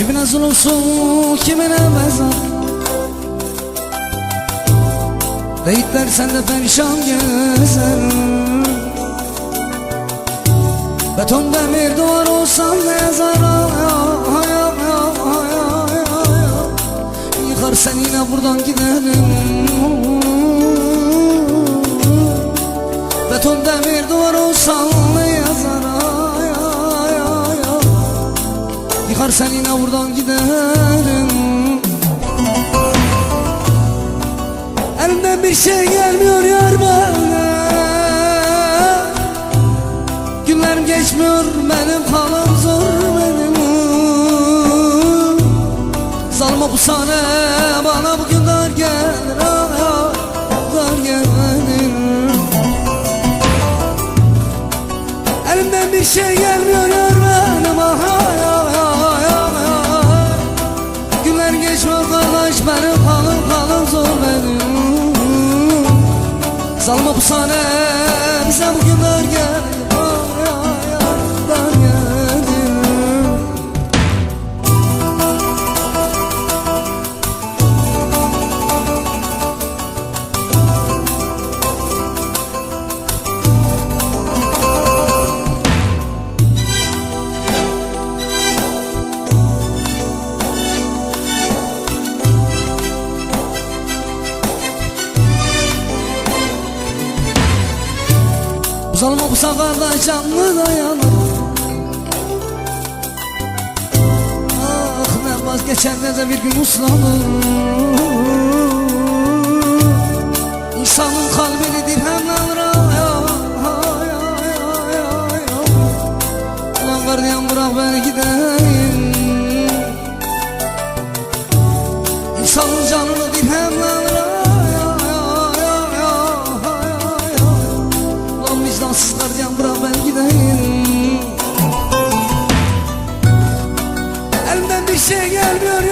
Kimine zulümsün, kimine mezar. Beyitler sende perişan gezer. Beton demir duvar olsan ne yazar? Yıkar sen yine buradan giderim. Beton demir duvar olsan ne yazar? Yıkar sen yine buradan giderim. Elimden bir şey gelmiyor yar bana. Günlerim geçmiyor, benim halim zor benim. Zalma bu sahne bana bugün dar gelir, dar gelir. Elimden bir şey gelmiyor yar benim. Günler geçmiyor kardeş, benim halim zor benim. Salma bu sahne bize bugün dar gelir, dar gelir. Uzalma bu sakarda canlı dayanır. Ah ne vazgeçer ne de bir gün uslanır. İnsanın kalbini dirhemle ulan gardiyan bırak beni gideyim. İnsanın canını dirhemle vicdansız gardiyan bırak ben gideyim. Elimden bir şey gelmiyor